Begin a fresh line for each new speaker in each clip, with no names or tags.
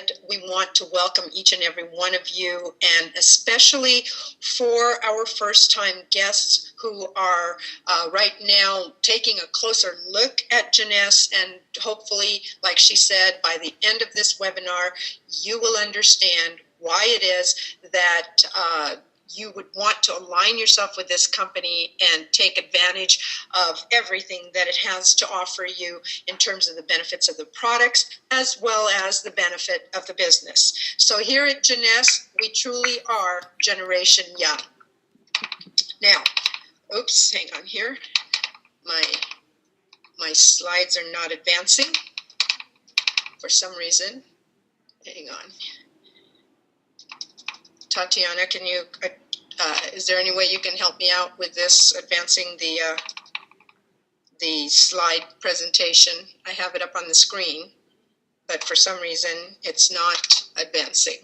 said, we want to welcome each and every one of you, and especially for our first-time guests who are right now taking a closer look at Jeunesse, and hopefully, like she said, by the end of this webinar, you will understand why it is that you would want to align yourself with this company and take advantage of everything that it has to offer you in terms of the benefits of the products as well as the benefit of the business. So here at Jeunesse, we truly are Generation Young. Now, oops, hang on here. My slides are not advancing for some reason. Hang on. Tatiana, can you, is there any way you can help me out with this, advancing the slide presentation? I have it up on the screen, but for some reason it's not advancing.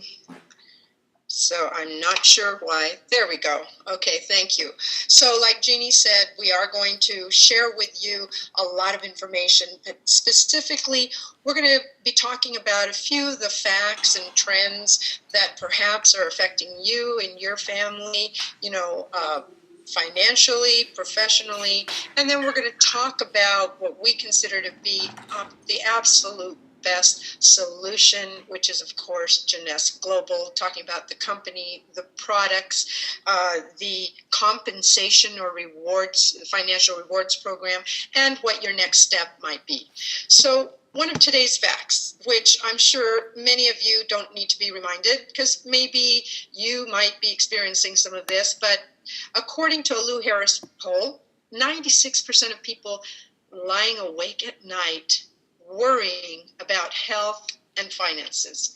So I'm not sure why. There we go. Okay, thank you. So like Jeannie said, we are going to share with you a lot of information, but specifically, we're going to be talking about a few of the facts and trends that perhaps are affecting you and your family, you know, financially, professionally, and then we're going to talk about what we consider to be the absolute best solution, which is, of course, Jeunesse Global, talking about the company, the products, the compensation or rewards, the financial rewards program, and what your next step might be. So one of today's facts, which I'm sure many of you don't need to be reminded, because maybe you might be experiencing some of this, but according to a Lou Harris poll, 96% of people lying awake at night worrying about health and finances.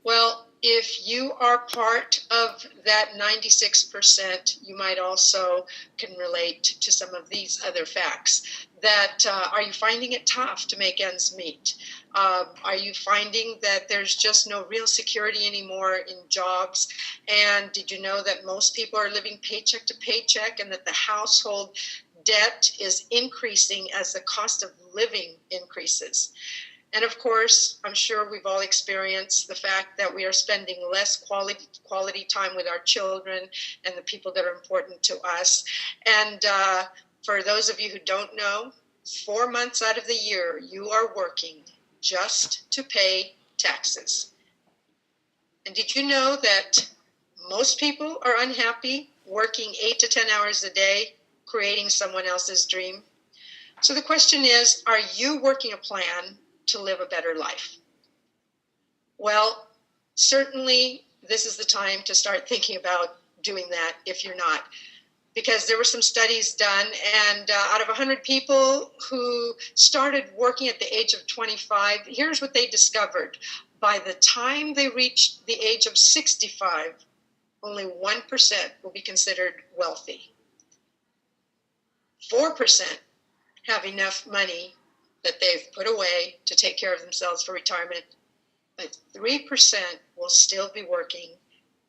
Well, if you are part of that 96%, you might also can relate to some of these other facts. That are you finding it tough to make ends meet? Are you finding that there's just no real security anymore in jobs? And did you know that most people are living paycheck to paycheck, and that the household debt is increasing as the cost of living increases? And of course, I'm sure we've all experienced the fact that we are spending less quality time with our children and the people that are important to us. And for those of you who don't know, 4 months out of the year, you are working just to pay taxes. And did you know that most people are unhappy working 8 to 10 hours a day, creating someone else's dream? So the question is, are you working a plan to live a better life? Well, certainly this is the time to start thinking about doing that if you're not. Because there were some studies done, and out of 100 people who started working at the age of 25, here's what they discovered. By the time they reached the age of 65, only 1% will be considered wealthy. 4% have enough money that they've put away to take care of themselves for retirement, but 3% will still be working,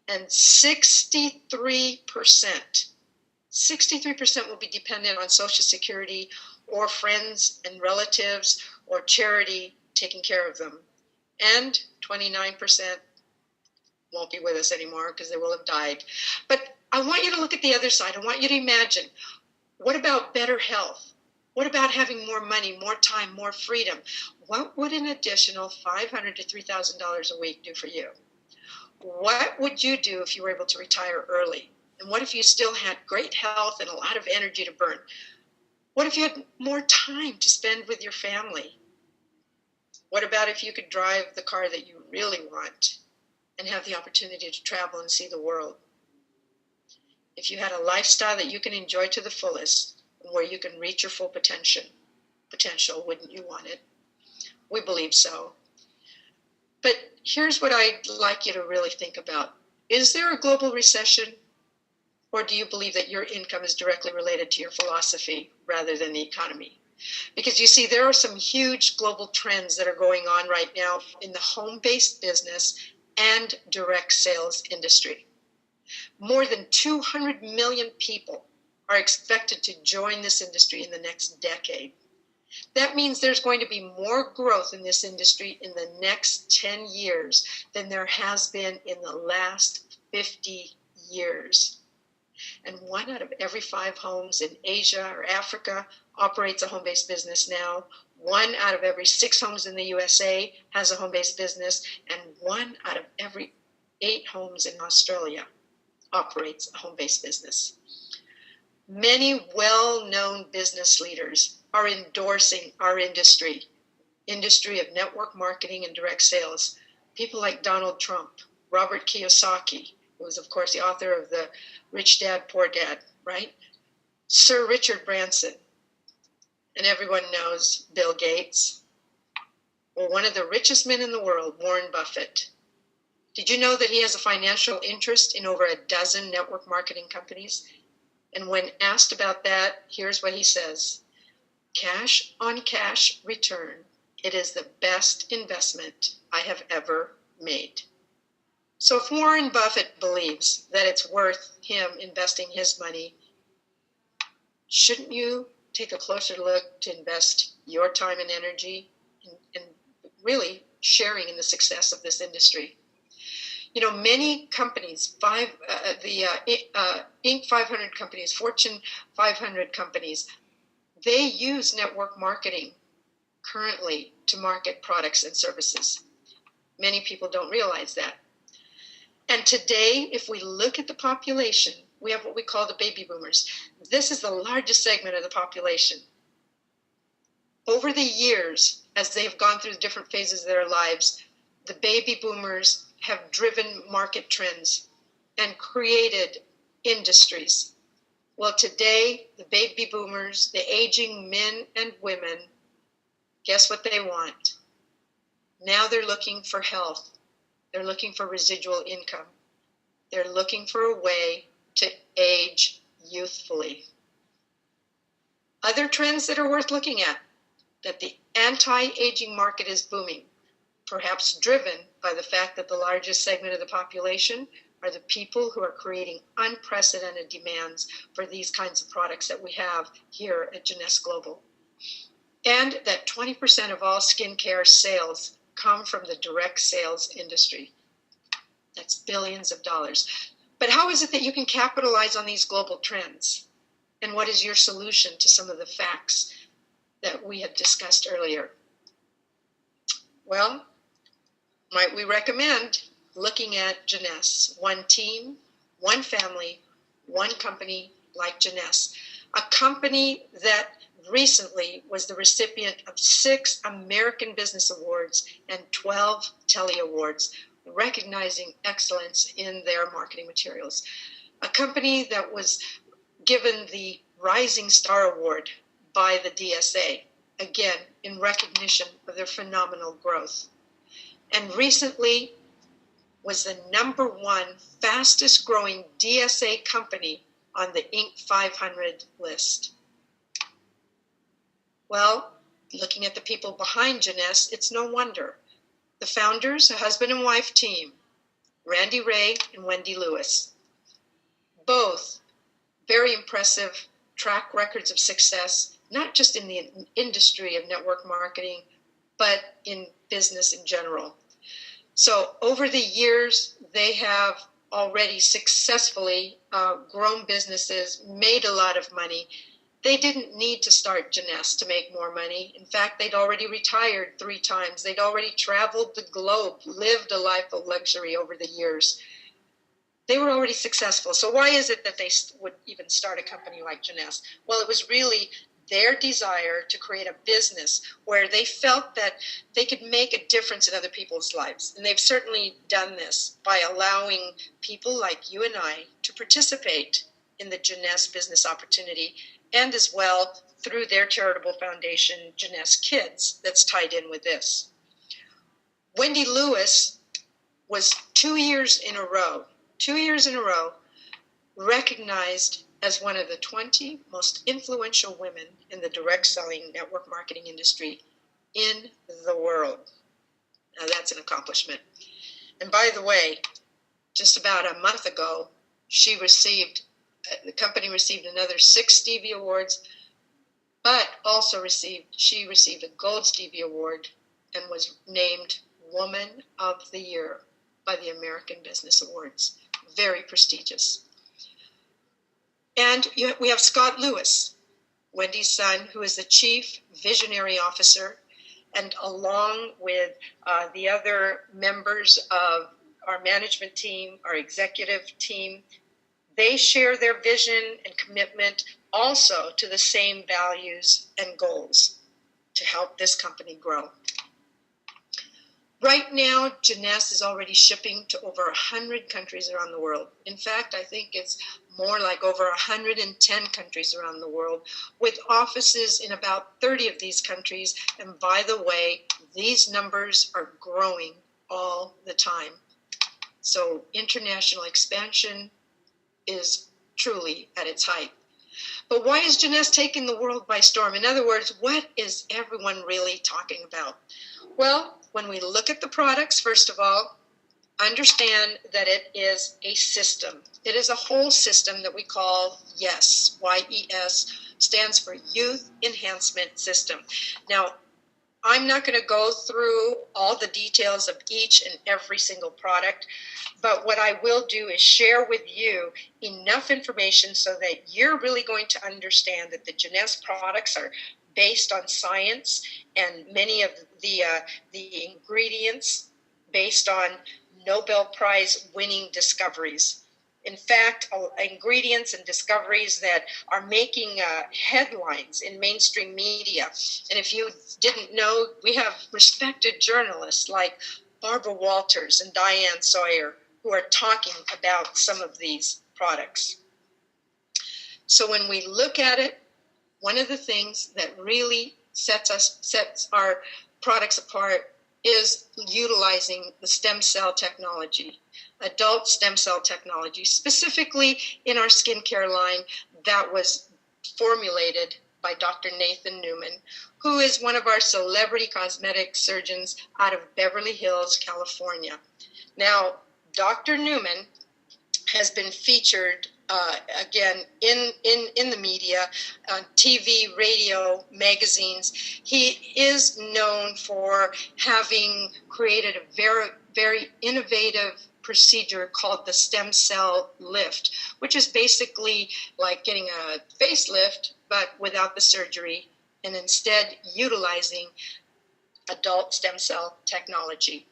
and 63% will be dependent on Social Security or friends and relatives or charity taking care of them. And 29% won't be with us anymore because they will have died. But I want you to look at the other side. I want you to imagine, what about better health? What about having more money, more time, more freedom? What would an additional $500 to $3,000 a week do for you? What would you do if you were able to retire early? And what if you still had great health and a lot of energy to burn? What if you had more time to spend with your family? What about if you could drive the car that you really want and have the opportunity to travel and see the world? If you had a lifestyle that you can enjoy to the fullest, where you can reach your full potential, wouldn't you want it? We believe so. But here's what I'd like you to really think about. Is there a global recession? Or do you believe that your income is directly related to your philosophy rather than the economy? Because you see, there are some huge global trends that are going on right now in the home-based business and direct sales industry. More than 200 million people are expected to join this industry in the next decade. That means there's going to be more growth in this industry in the next 10 years than there has been in the last 50 years. And 1 out of every 5 homes in Asia or Africa operates a home-based business now. 1 out of every 6 homes in the USA has a home-based business, and 1 out of every 8 homes in Australia operates a home-based business. Many well-known business leaders are endorsing our industry of network marketing and direct sales. People like Donald Trump, Robert Kiyosaki, who was, of course, the author of the Rich Dad, Poor Dad, right? Sir Richard Branson, and everyone knows Bill Gates. Well, one of the richest men in the world, Warren Buffett. Did you know that he has a financial interest in over a dozen network marketing companies? And when asked about that, here's what he says: cash on cash return. It is the best investment I have ever made. So if Warren Buffett believes that it's worth him investing his money, shouldn't you take a closer look to invest your time and energy in really sharing in the success of this industry? You know, many companies, Inc. 500 companies, Fortune 500 companies, they use network marketing currently to market products and services. Many people don't realize that. And today, if we look at the population, we have what we call the baby boomers. This is the largest segment of the population. Over the years, as they've gone through the different phases of their lives, the baby boomers have driven market trends and created industries. Well, today, the baby boomers, the aging men and women, guess what they want? Now they're looking for health. They're looking for residual income. They're looking for a way to age youthfully. Other trends that are worth looking at, that the anti-aging market is booming, perhaps driven by the fact that the largest segment of the population are the people who are creating unprecedented demands for these kinds of products that we have here at Jeunesse Global. And that 20% of all skincare sales come from the direct sales industry. That's billions of dollars. But how is it that you can capitalize on these global trends? And what is your solution to some of the facts that we had discussed earlier? Well, might we recommend looking at Jeunesse, one team, one family, one company like Jeunesse, a company that recently was the recipient of 6 American Business Awards and 12 Telly Awards, recognizing excellence in their marketing materials. A company that was given the Rising Star Award by the DSA, again, in recognition of their phenomenal growth. And recently was the #1 fastest growing DSA company on the Inc. 500 list. Well, looking at the people behind Jeunesse, it's no wonder. The founders, a husband and wife team, Randy Ray and Wendy Lewis, both very impressive track records of success, not just in the industry of network marketing, but in business in general. So over the years, they have already successfully grown businesses, made a lot of money. They didn't need to start Jeunesse to make more money. In fact, they'd already retired 3 times. They'd already traveled the globe, lived a life of luxury over the years. They were already successful. So why is it that they would even start a company like Jeunesse? Well, it was really their desire to create a business where they felt that they could make a difference in other people's lives. And they've certainly done this by allowing people like you and I to participate in the Jeunesse business opportunity, and as well through their charitable foundation, Jeunesse Kids, that's tied in with this. Wendy Lewis was 2 years in a row, recognized as one of the 20 most influential women in the direct selling network marketing industry in the world. Now that's an accomplishment. And by the way, just about a month ago, the company received another 6 Stevie Awards, but also she received a Gold Stevie Award and was named Woman of the Year by the American Business Awards. Very prestigious. And we have Scott Lewis, Wendy's son, who is the Chief Visionary Officer, and along with the other members of our management team, our executive team, they share their vision and commitment also to the same values and goals to help this company grow. Right now, Jeunesse is already shipping to over 100 countries around the world. In fact, I think it's more like over 110 countries around the world, with offices in about 30 of these countries. And by the way, these numbers are growing all the time. So international expansion is truly at its height. But why is Jeunesse taking the world by storm? In other words, what is everyone really talking about? Well, when we look at the products, first of all, understand that it is a system. It is a whole system that we call YES, Y-E-S, stands for Youth Enhancement System. Now, I'm not going to go through all the details of each and every single product, but what I will do is share with you enough information so that you're really going to understand that the Jeunesse products are based on science, and many of the ingredients based on Nobel Prize winning discoveries. In fact, ingredients and discoveries that are making headlines in mainstream media. And if you didn't know, we have respected journalists like Barbara Walters and Diane Sawyer who are talking about some of these products. So when we look at it, one of the things that really sets our products apart is utilizing the stem cell technology, adult stem cell technology, specifically in our skincare line that was formulated by Dr. Nathan Newman, who is one of our celebrity cosmetic surgeons out of Beverly Hills, California. Now, Dr. Newman has been featured again in the media, on TV, radio, magazines. He is known for having created a very, very innovative procedure called the stem cell lift, which is basically like getting a facelift, but without the surgery, and instead utilizing adult stem cell technology.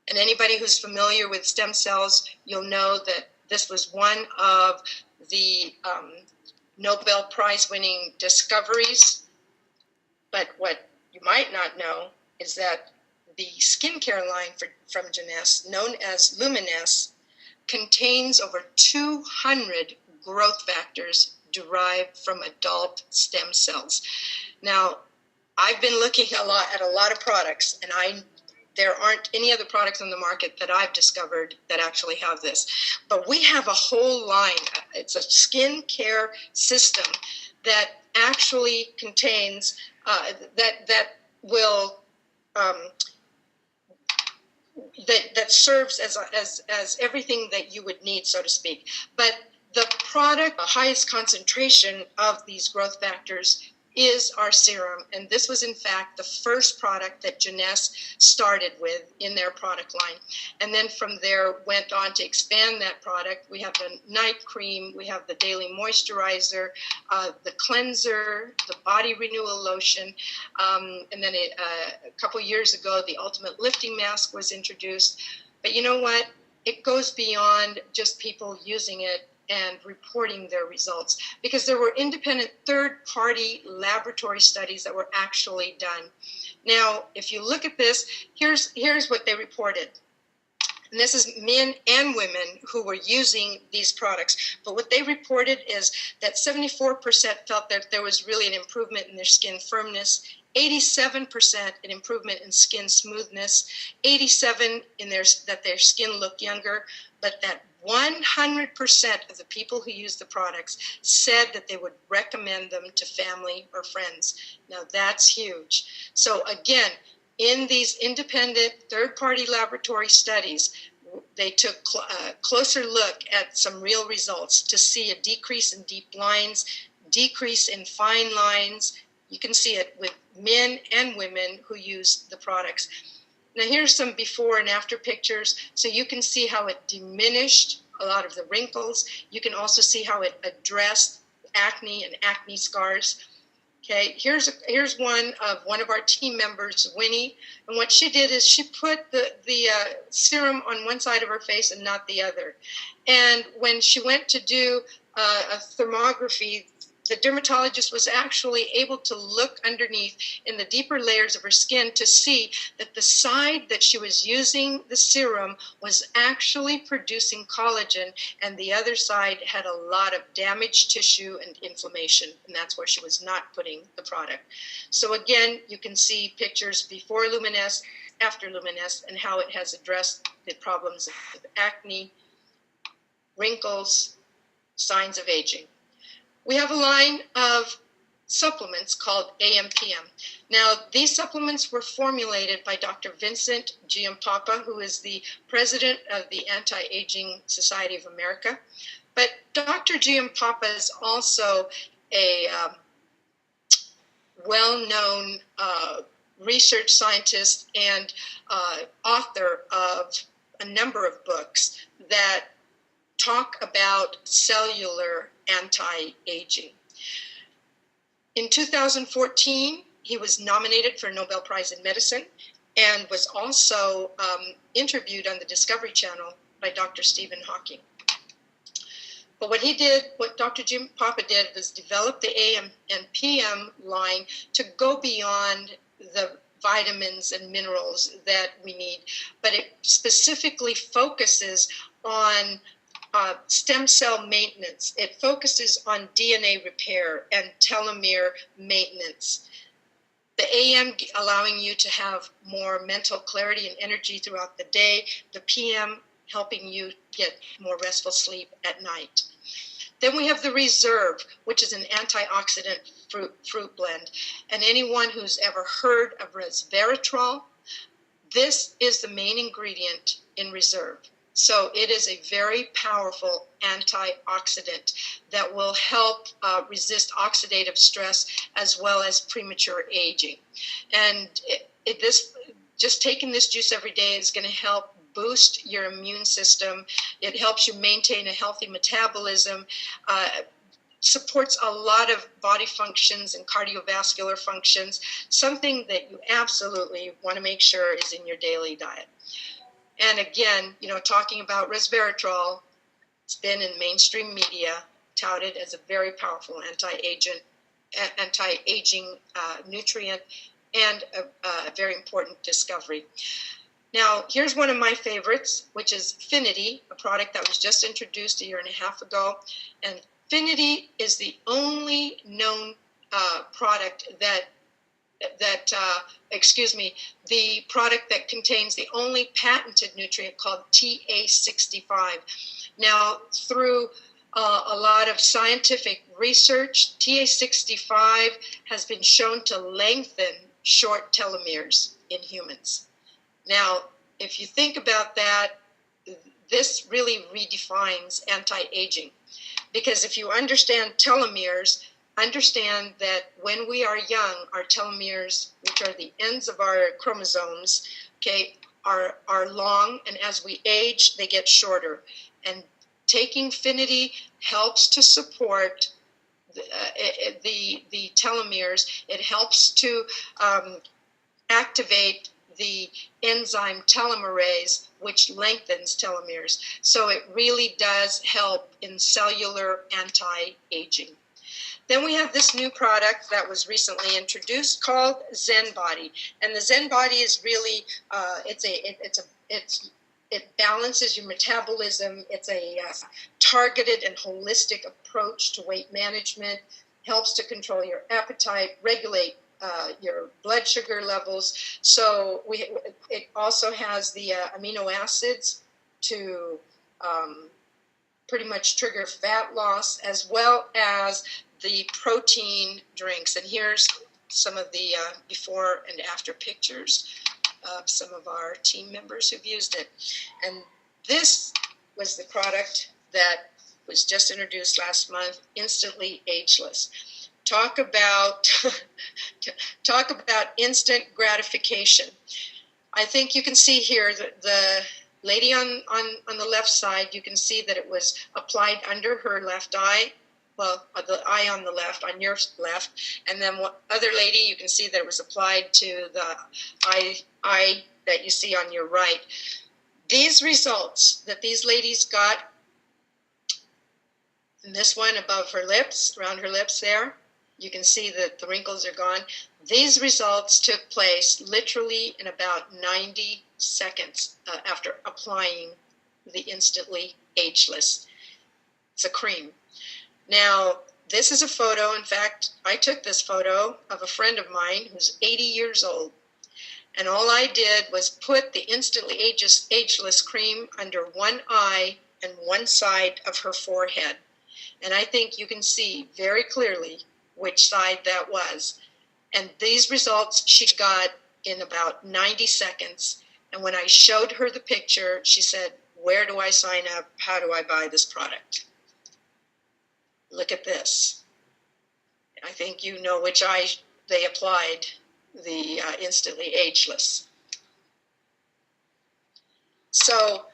And anybody who's familiar with stem cells, you'll know that this was one of the Nobel Prize winning discoveries. But what you might not know is that the skincare line from Jeunesse, known as Luminesse, contains over 200 growth factors derived from adult stem cells. Now, I've been looking at a lot of products, and there aren't any other products on the market that I've discovered that actually have this. But we have a whole line. It's a skincare system that actually contains, that serves as everything that you would need, so to speak. But the product, the highest concentration of these growth factors is our serum, and this was in fact the first product that Jeunesse started with in their product line, and then from there went on to expand that product. We have the night cream, we have the daily moisturizer, the cleanser, the body renewal lotion, and then a couple years ago the ultimate lifting mask was introduced. But you know what? It goes beyond just people using it and reporting their results, because there were independent third-party laboratory studies that were actually done. Now, if you look at this, here's what they reported. And this is men and women who were using these products. But what they reported is that 74% felt that there was really an improvement in their skin firmness, 87% an improvement in skin smoothness, 87% that their skin looked younger, but that 100% of the people who use the products said that they would recommend them to family or friends. Now that's huge. So again, in these independent third-party laboratory studies, they took a closer look at some real results to see a decrease in deep lines, decrease in fine lines, You can see it with men and women who use the products. Now here's some before and after pictures, so you can see how it diminished a lot of the wrinkles. You can also see how it addressed acne and acne scars. Okay, here's one of our team members, Winnie, and what she did is she put the serum on one side of her face and not the other. And when she went to do a thermography, the dermatologist was actually able to look underneath in the deeper layers of her skin to see that the side that she was using the serum was actually producing collagen, and the other side had a lot of damaged tissue and inflammation, and that's where she was not putting the product. So again, you can see pictures before Luminesse, after Luminesse, and how it has addressed the problems of acne, wrinkles, signs of aging. We have a line of supplements called AM/PM. Now, these supplements were formulated by Dr. Vincent Giampapa, who is the president of the Anti-Aging Society of America. But Dr. Giampapa is also a well-known research scientist and author of a number of books that talk about cellular anti-aging. In 2014, he was nominated for a Nobel Prize in Medicine and was also interviewed on the Discovery Channel by Dr. Stephen Hawking. But what Dr. Jim Papa did was develop the AM and PM line to go beyond the vitamins and minerals that we need, but it specifically focuses on stem cell maintenance. It focuses on DNA repair and telomere maintenance. The AM allowing you to have more mental clarity and energy throughout the day. The PM helping you get more restful sleep at night. Then we have the Reserve, which is an antioxidant fruit blend. And anyone who's ever heard of resveratrol, this is the main ingredient in Reserve. So it is a very powerful antioxidant that will help resist oxidative stress as well as premature aging. And just taking this juice every day is going to help boost your immune system. It helps you maintain a healthy metabolism, supports a lot of body functions and cardiovascular functions, something that you absolutely want to make sure is in your daily diet. And again, talking about resveratrol, it's been in mainstream media touted as a very powerful anti-aging nutrient and a very important discovery. Now, here's one of my favorites, which is Finity, a product that was just introduced a year and a half ago. And Finity is the only known product the product that contains the only patented nutrient called TA65. Now, through a lot of scientific research, TA65 has been shown to lengthen short telomeres in humans. Now, if you think about that, this really redefines anti-aging. Because if you understand telomeres, understand that when we are young, our telomeres, which are the ends of our chromosomes, are long, and as we age, they get shorter. And taking Finity helps to support the telomeres. It helps to activate the enzyme telomerase, which lengthens telomeres. So it really does help in cellular anti-aging. Then we have this new product that was recently introduced called Zen Body, and the Zen Body is really it balances your metabolism. It's a targeted and holistic approach to weight management. Helps to control your appetite, regulate your blood sugar levels. So it also has the amino acids to pretty much trigger fat loss, as well as the protein drinks. And here's some of the before and after pictures of some of our team members who've used it. And this was the product that was just introduced last month, Instantly Ageless. Talk about talk about instant gratification. I think you can see here that the lady on the left side, you can see that it was applied under her left eye. Well, the eye on the left, on your left, and then other lady, you can see that it was applied to the eye that you see on your right. These results that these ladies got, and this one above her lips, around her lips there, you can see that the wrinkles are gone. These results took place literally in about 90 seconds after applying the Instantly Ageless. It's a cream. Now, this is a photo. In fact, I took this photo of a friend of mine who's 80 years old. And all I did was put the Instantly Ageless cream under one eye and one side of her forehead. And I think you can see very clearly which side that was. And these results she got in about 90 seconds. And when I showed her the picture, she said, "Where do I sign up? How do I buy this product?" Look at this. I think you know which eye they applied the Instantly Ageless. So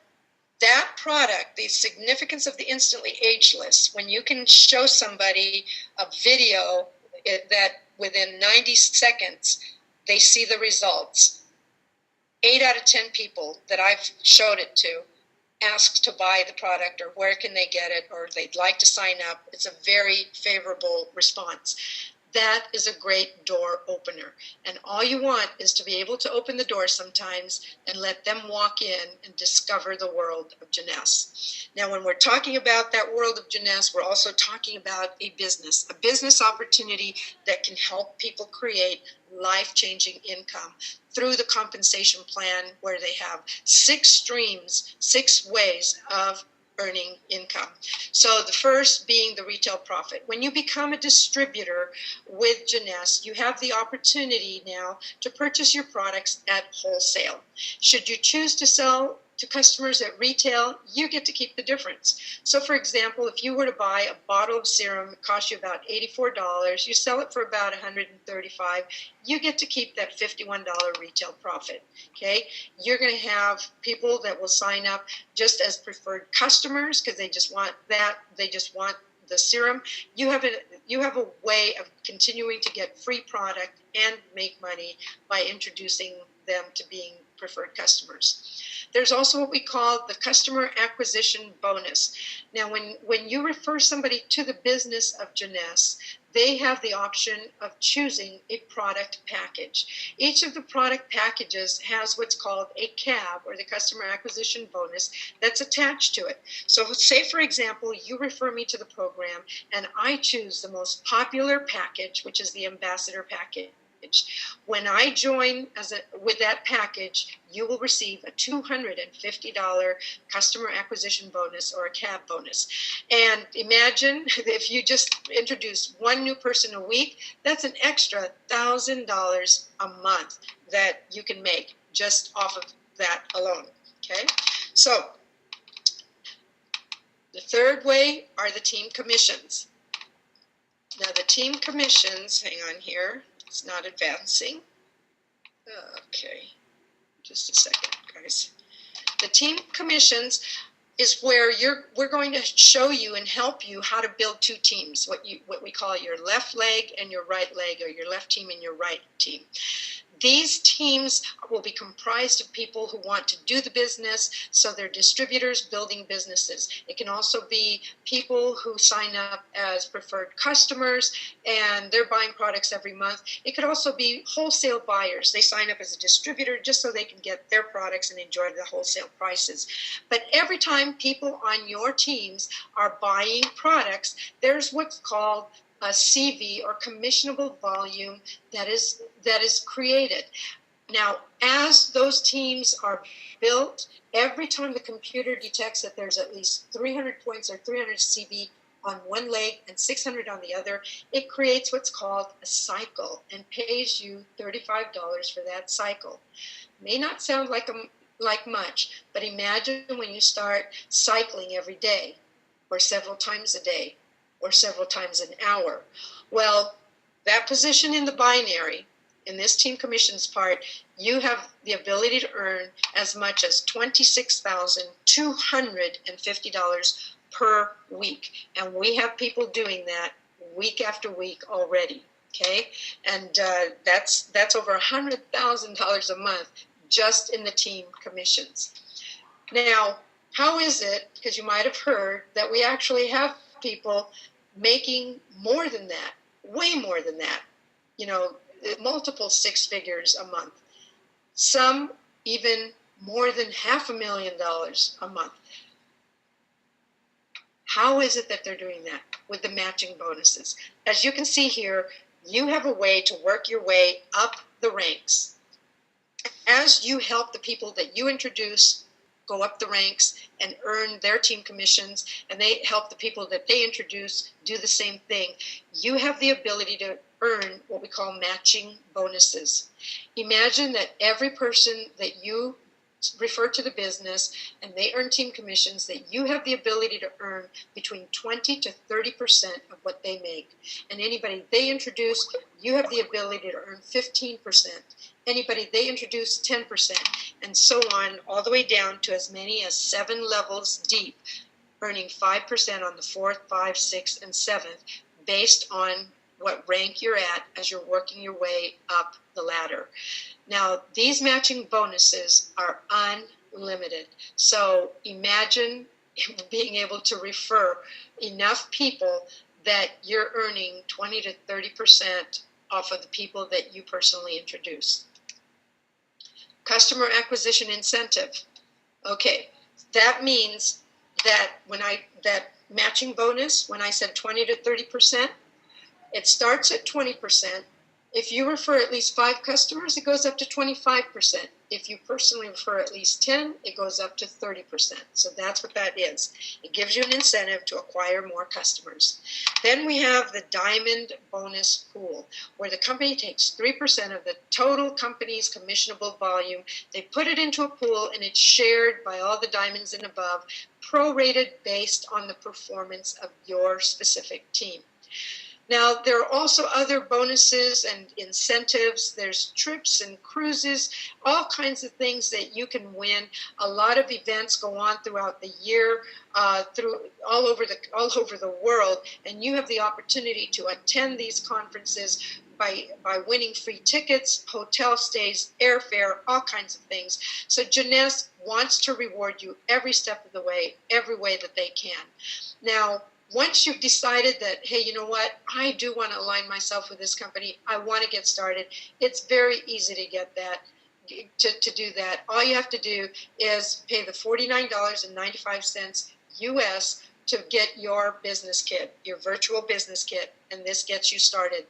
that product, the significance of the Instantly Ageless, when you can show somebody a video that within 90 seconds they see the results, 8 out of 10 people that I've showed it to ask to buy the product, or where can they get it, or they'd like to sign up. It's a very favorable response. That is a great door opener. And all you want is to be able to open the door sometimes and let them walk in and discover the world of Jeunesse. Now, when we're talking about that world of Jeunesse, we're also talking about a business opportunity that can help people create life-changing income through the compensation plan, where they have 6 streams, 6 ways of earning income. So the first being the retail profit. When you become a distributor with Jeunesse, you have the opportunity now to purchase your products at wholesale. Should you choose to sell to customers at retail, you get to keep the difference. So for example, if you were to buy a bottle of serum, it costs you about $84, you sell it for about $135, you get to keep that $51 retail profit. Okay, you're going to have people that will sign up just as preferred customers because they just want that, they just want the serum. You have a way of continuing to get free product and make money by introducing them to being preferred customers. There's also what we call the customer acquisition bonus. Now, when you refer somebody to the business of Jeunesse, they have the option of choosing a product package. Each of the product packages has what's called a CAB, or the customer acquisition bonus, that's attached to it. So say, for example, you refer me to the program and I choose the most popular package, which is the ambassador package. When I join with that package, you will receive a $250 customer acquisition bonus, or a CAB bonus. And imagine if you just introduce one new person a week, that's an extra $1,000 a month that you can make just off of that alone. Okay, so the third way are the team commissions. Now the team commissions, hang on here. It's not advancing. Okay, just a second, guys. The team commissions is where we're going to show you and help you how to build 2 teams, what we call your left leg and your right leg, or your left team and your right team. These teams will be comprised of people who want to do the business, so they're distributors building businesses. It can also be people who sign up as preferred customers and they're buying products every month. It could also be wholesale buyers. They sign up as a distributor just so they can get their products and enjoy the wholesale prices. But every time people on your teams are buying products, there's what's called a CV, or commissionable volume, that is created. Now, as those teams are built, every time the computer detects that there's at least 300 points or 300 CV on one leg and 600 on the other, it creates what's called a cycle and pays you $35 for that cycle. May not sound like much, but imagine when you start cycling every day, or several times a day, or several times an hour. Well, that position in the binary, in this team commissions part, you have the ability to earn as much as $26,250 per week. And we have people doing that week after week already. Okay, and that's over $100,000 a month just in the team commissions. Now, how is it, because you might have heard, that we actually have people making more than that, way more than that, you know, multiple six figures a month, some even more than $500,000 a month. How is it that they're doing that with the matching bonuses? As you can see here, you have a way to work your way up the ranks. As you help the people that you introduce go up the ranks and earn their team commissions, and they help the people that they introduce do the same thing, you have the ability to earn what we call matching bonuses. Imagine that every person that you refer to the business and they earn team commissions, that you have the ability to earn between 20 to 30% of what they make. And anybody they introduce, you have the ability to earn 15%. Anybody they introduce, 10%, and so on, all the way down to as many as 7 levels deep, earning 5% on the 4th, 5th, 6th, and 7th, based on what rank you're at as you're working your way up the ladder. Now, these matching bonuses are unlimited. So imagine being able to refer enough people that you're earning 20 to 30% off of the people that you personally introduce. Customer acquisition incentive. Okay, that means that that matching bonus, when I said 20 to 30%, it starts at 20%. If you refer at least 5 customers, it goes up to 25%. If you personally refer at least 10, it goes up to 30%. So that's what that is. It gives you an incentive to acquire more customers. Then we have the diamond bonus pool, where the company takes 3% of the total company's commissionable volume. They put it into a pool, and it's shared by all the diamonds and above, prorated based on the performance of your specific team. Now, there are also other bonuses and incentives. There's trips and cruises, all kinds of things that you can win. A lot of events go on throughout the year, all over the world, and you have the opportunity to attend these conferences by winning free tickets, hotel stays, airfare, all kinds of things. So Jeunesse wants to reward you every step of the way, every way that they can. Now, once you've decided that, hey, you know what, I do want to align myself with this company, I want to get started, it's very easy to get that, to do that. All you have to do is pay the $49.95 US to get your business kit, your virtual business kit, and this gets you started.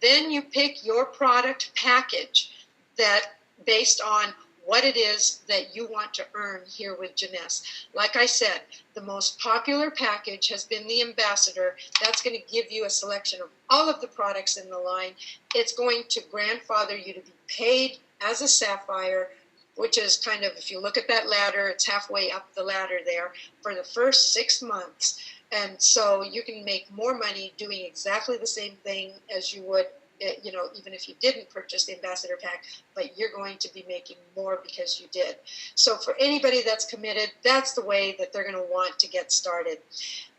Then you pick your product package that based on what it is that you want to earn here with Jeunesse. Like I said, the most popular package has been the Ambassador. That's going to give you a selection of all of the products in the line. It's going to grandfather you to be paid as a Sapphire, which is kind of, if you look at that ladder, it's halfway up the ladder there for the first 6 months. And so you can make more money doing exactly the same thing as you would, you know, even if you didn't purchase the Ambassador pack, but you're going to be making more because you did. So for anybody that's committed, that's the way that they're going to want to get started.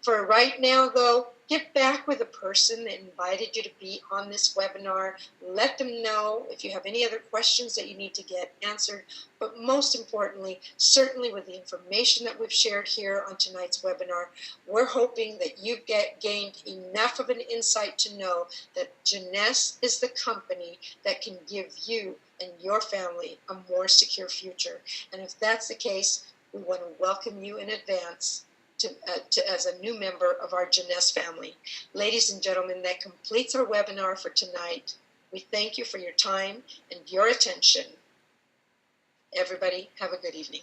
For right now, though, get back with the person that invited you to be on this webinar. Let them know if you have any other questions that you need to get answered. But most importantly, certainly with the information that we've shared here on tonight's webinar, we're hoping that you've gained enough of an insight to know that Jeunesse is the company that can give you and your family a more secure future. And if that's the case, we want to welcome you in advance as a new member of our Jeunesse family. Ladies and gentlemen, that completes our webinar for tonight. We thank you for your time and your attention. Everybody, have a good evening.